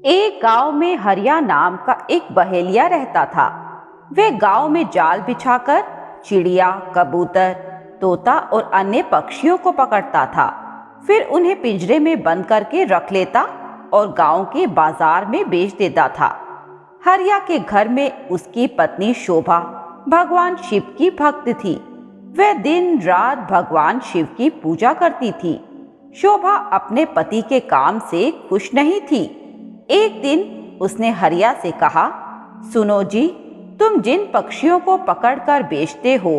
एक गांव में हरिया नाम का एक बहेलिया रहता था। वे गांव में जाल बिछाकर चिड़िया, कबूतर, तोता और अन्य पक्षियों को पकड़ता था। फिर उन्हें पिंजरे में बंद करके रख लेता और गांव के बाजार में बेच देता था। हरिया के घर में उसकी पत्नी शोभा भगवान शिव की भक्त थी। वह दिन रात भगवान शिव की पूजा करती थी। शोभा अपने पति के काम से खुश नहीं थी। एक दिन उसने हरिया से कहा, सुनो जी, तुम जिन पक्षियों को पकड़कर बेचते हो,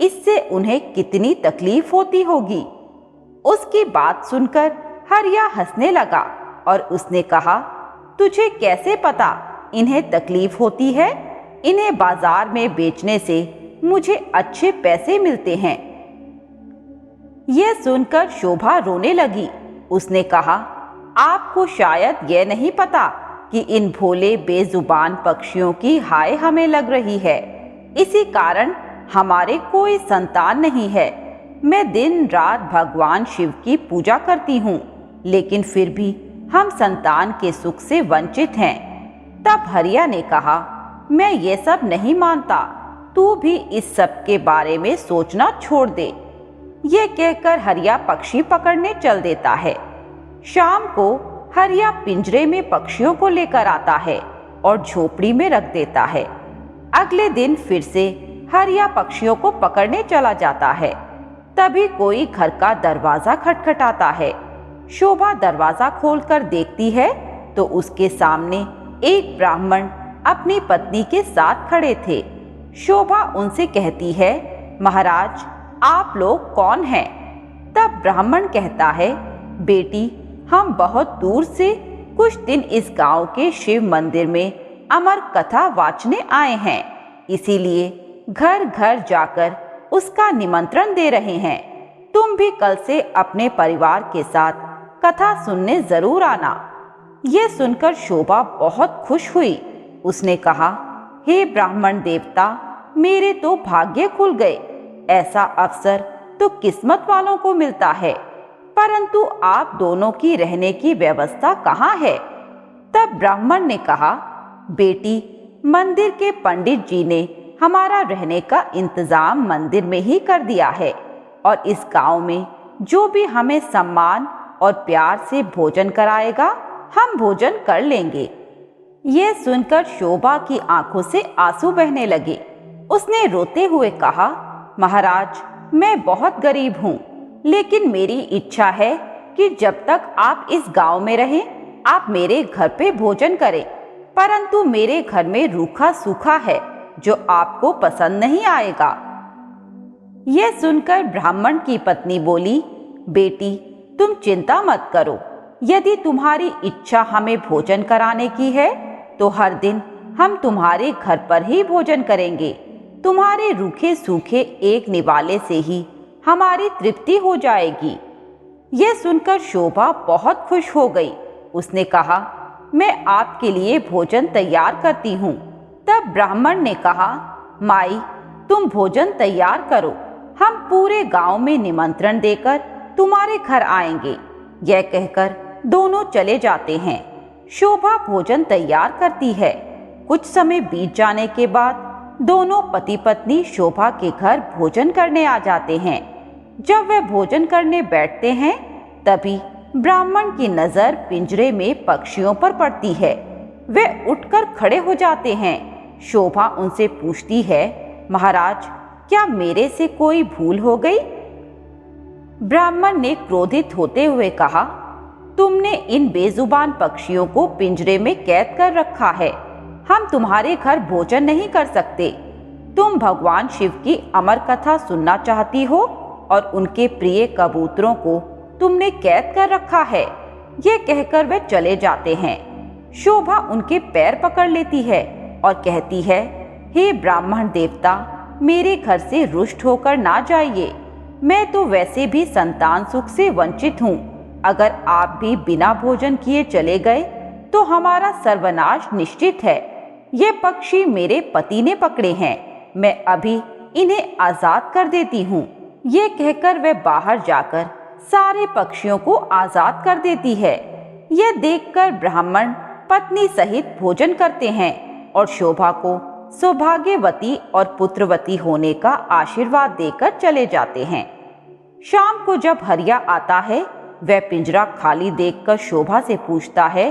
इससे उन्हें कितनी तकलीफ होती होगी। उसकी बात सुनकर हरिया हंसने लगा और उसने कहा, तुझे कैसे पता इन्हें तकलीफ होती है? इन्हें बाजार में बेचने से मुझे अच्छे पैसे मिलते हैं। यह सुनकर शोभा रोने लगी। उसने कहा, आपको शायद यह नहीं पता कि इन भोले बेजुबान पक्षियों की हाय हमें लग रही है। इसी कारण हमारे कोई संतान नहीं है। मैं दिन रात भगवान शिव की पूजा करती हूँ, लेकिन फिर भी हम संतान के सुख से वंचित हैं। तब हरिया ने कहा, मैं ये सब नहीं मानता, तू भी इस सब के बारे में सोचना छोड़ दे। ये कहकर हरिया पक्षी पकड़ने चल देता है। शाम को हरिया पिंजरे में पक्षियों को लेकर आता है और झोपड़ी में रख देता है। अगले दिन फिर से हरिया पक्षियों को पकड़ने चला जाता है। तभी कोई घर का दरवाजा खटखटाता है। शोभा दरवाजा खोलकर देखती है तो उसके सामने एक ब्राह्मण अपनी पत्नी के साथ खड़े थे। शोभा उनसे कहती है, महाराज, आप लोग कौन हैं? तब ब्राह्मण कहता है, बेटी, हम बहुत दूर से कुछ दिन इस गांव के शिव मंदिर में अमर कथा वाचने आए हैं, इसीलिए घर घर जाकर उसका निमंत्रण दे रहे हैं। तुम भी कल से अपने परिवार के साथ कथा सुनने जरूर आना। यह सुनकर शोभा बहुत खुश हुई। उसने कहा, हे ब्राह्मण देवता, मेरे तो भाग्य खुल गए। ऐसा अवसर तो किस्मत वालों को मिलता है, परंतु आप दोनों की रहने की व्यवस्था कहाँ है? तब ब्राह्मण ने कहा, बेटी, मंदिर के पंडित जी ने हमारा रहने का इंतजाम मंदिर में ही कर दिया है और इस गांव में जो भी हमें सम्मान और प्यार से भोजन कराएगा, हम भोजन कर लेंगे। यह सुनकर शोभा की आंखों से आंसू बहने लगे। उसने रोते हुए कहा, महाराज, मैं बहुत गरीब हूँ, लेकिन मेरी इच्छा है कि जब तक आप इस गांव में रहें, आप मेरे घर पे भोजन करें, परंतु मेरे घर में रूखा सूखा है जो आपको पसंद नहीं आएगा। यह सुनकर ब्राह्मण की पत्नी बोली, बेटी, तुम चिंता मत करो। यदि तुम्हारी इच्छा हमें भोजन कराने की है तो हर दिन हम तुम्हारे घर पर ही भोजन करेंगे। तुम्हारे रूखे सूखे एक निवाले से ही हमारी तृप्ति हो जाएगी। यह सुनकर शोभा बहुत खुश हो गई। उसने कहा, मैं आपके लिए भोजन तैयार करती हूँ। तब ब्राह्मण ने कहा, माई, तुम भोजन तैयार करो, हम पूरे गांव में निमंत्रण देकर तुम्हारे घर आएंगे। यह कहकर दोनों चले जाते हैं। शोभा भोजन तैयार करती है। कुछ समय बीत जाने के बाद दोनों पति पत्नी शोभा के घर भोजन करने आ जाते हैं। जब वे भोजन करने बैठते हैं, तभी ब्राह्मण की नजर पिंजरे में पक्षियों पर पड़ती है। वे उठकर खड़े हो जाते हैं। शोभा उनसे पूछती है, महाराज, क्या मेरे से कोई भूल हो गई? ब्राह्मण ने क्रोधित होते हुए कहा, तुमने इन बेजुबान पक्षियों को पिंजरे में कैद कर रखा है। हम तुम्हारे घर भोजन नहीं कर सकते। तुम भगवान शिव की अमर कथा सुनना चाहती हो और उनके प्रिय कबूतरों को तुमने कैद कर रखा है। ये कहकर वे चले जाते हैं। शोभा उनके पैर पकड़ लेती है और कहती है, हे ब्राह्मण देवता, मेरे घर से रुष्ट होकर ना जाइए। मैं तो वैसे भी संतान सुख से वंचित हूँ। अगर आप भी बिना भोजन किए चले गए तो हमारा सर्वनाश निश्चित है। ये पक्षी मेरे पति ने पकड़े हैं। मैं अभी इन्हें आजाद कर देती हूँ। ये कहकर वह बाहर जाकर सारे पक्षियों को आजाद कर देती है। यह देखकर ब्राह्मण पत्नी सहित भोजन करते हैं और शोभा को सौभाग्यवती और पुत्रवती होने का आशीर्वाद देकर चले जाते हैं। शाम को जब हरिया आता है, वह पिंजरा खाली देखकर शोभा से पूछता है।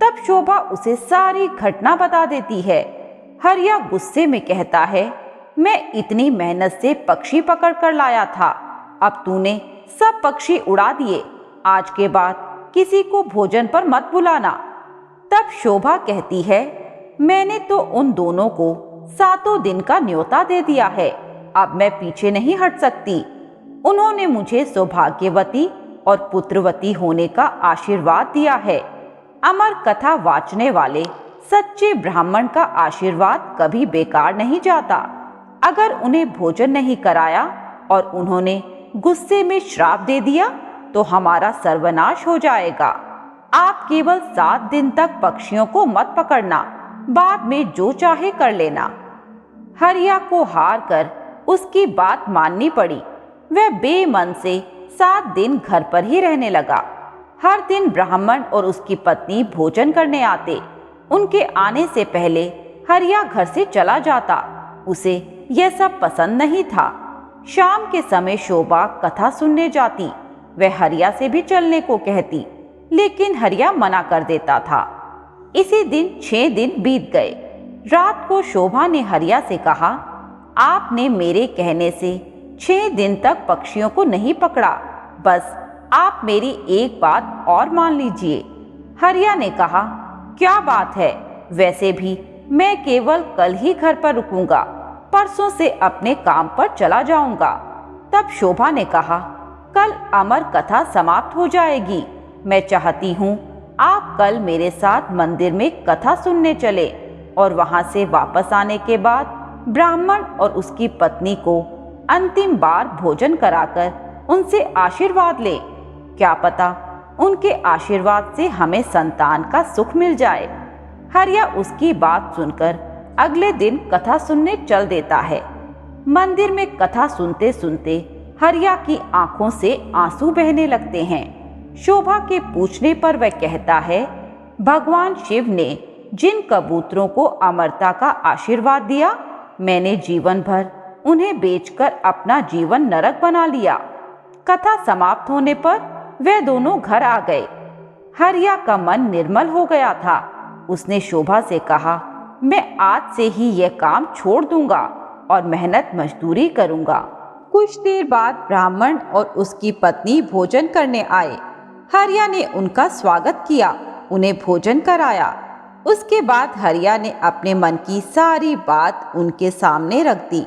तब शोभा उसे सारी घटना बता देती है। हरिया गुस्से में कहता है, मैं इतनी मेहनत से पक्षी पकड़ कर लाया था, अब तूने सब पक्षी उड़ा दिए। आज के बाद किसी को भोजन पर मत बुलाना। तब शोभा कहती है, मैंने तो उन दोनों को 7 दिन का न्योता दे दिया है, अब मैं पीछे नहीं हट सकती। उन्होंने मुझे सौभाग्यवती और पुत्रवती होने का आशीर्वाद दिया है। अमर कथा वाचने वाले सच्चे ब्राह्मण का आशीर्वाद कभी बेकार नहीं जाता। अगर उन्हें भोजन नहीं कराया और उन्होंने गुस्से में श्राप दे दिया तो हमारा सर्वनाश हो जाएगा। आप केवल 7 दिन तक पक्षियों को मत पकड़ना, बाद में जो चाहे कर लेना। हरिया को हार कर उसकी बात माननी पड़ी। वह बेमन से 7 दिन घर पर ही रहने लगा। हर दिन ब्राह्मण और उसकी पत्नी भोजन करने आते। उनके आने से पहले हरिया घर से चला जाता। उसे यह सब पसंद नहीं था। शाम के समय शोभा कथा सुनने जाती। वह हरिया से भी चलने को कहती, लेकिन हरिया मना कर देता था। इसी दिन 6 दिन बीत गए। रात को शोभा ने हरिया से कहा, आपने मेरे कहने से 6 दिन तक पक्षियों को नहीं पकड़ा, बस आप मेरी एक बात और मान लीजिए। हरिया ने कहा, क्या बात है? वैसे भी मैं केवल कल ही घर पर रुकूंगा, परसों से अपने काम पर चला जाऊंगा। तब शोभा ने कहा, कल अमर कथा समाप्त हो जाएगी। मैं चाहती हूँ आप कल मेरे साथ मंदिर में कथा सुनने चले और वहां से वापस आने के बाद ब्राह्मण और उसकी पत्नी को अंतिम बार भोजन कराकर उनसे आशीर्वाद ले। क्या पता उनके आशीर्वाद से हमें संतान का सुख मिल जाए। हरिया उसकी बात सुनकर अगले दिन कथा सुनने चल देता है। मंदिर में कथा सुनते सुनते हरिया की आंखों से आंसू बहने लगते हैं। शोभा के पूछने पर वह कहता है, भगवान शिव ने जिन कबूतरों को अमरता का आशीर्वाद दिया, मैंने जीवन भर उन्हें बेचकर अपना जीवन नरक बना लिया। कथा समाप्त होने पर वे दोनों घर आ गए। हरिया का मन निर्मल हो गया था। उसने शोभा से कहा, मैं आज से ही यह काम छोड़ दूंगा और मेहनत मजदूरी करूंगा। कुछ देर बाद ब्राह्मण और उसकी पत्नी भोजन करने आए। हरिया ने उनका स्वागत किया, उन्हें भोजन कराया। उसके बाद हरिया ने अपने मन की सारी बात उनके सामने रख दी।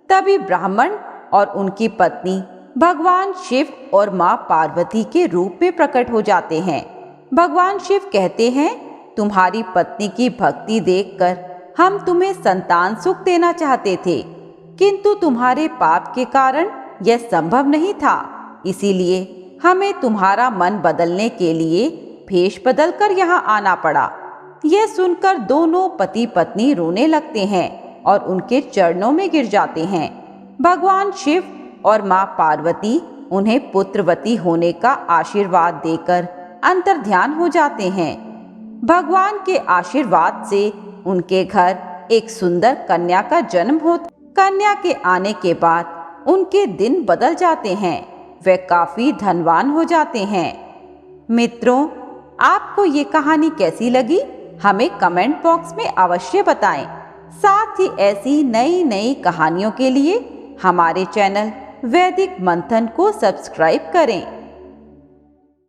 तभी ब्राह्मण और उनकी पत्नी भगवान शिव और माँ पार्वती के रूप में प्रकट हो जाते हैं। भगवान शिव कहते हैं, तुम्हारी पत्नी की भक्ति देखकर हम तुम्हें संतान सुख देना चाहते थे, किंतु तुम्हारे पाप के कारण यह संभव नहीं था। इसीलिए हमें तुम्हारा मन बदलने के लिए भेष बदलकर यहाँ आना पड़ा। यह सुनकर दोनों पति पत्नी रोने लगते हैं और उनके चरणों में गिर जाते हैं। भगवान शिव और माँ पार्वती उन्हें पुत्रवती होने का आशीर्वाद देकर अंतर्ध्यान हो जाते हैं। भगवान के आशीर्वाद से उनके घर एक सुंदर कन्या का जन्म होता। कन्या के आने के बाद उनके दिन बदल जाते हैं। वे काफी धनवान हो जाते हैं। मित्रों, आपको ये कहानी कैसी लगी हमें कमेंट बॉक्स में अवश्य बताएं। साथ ही ऐसी नई नई कहानियों के लिए हमारे चैनल वैदिक मंथन को सब्सक्राइब करें।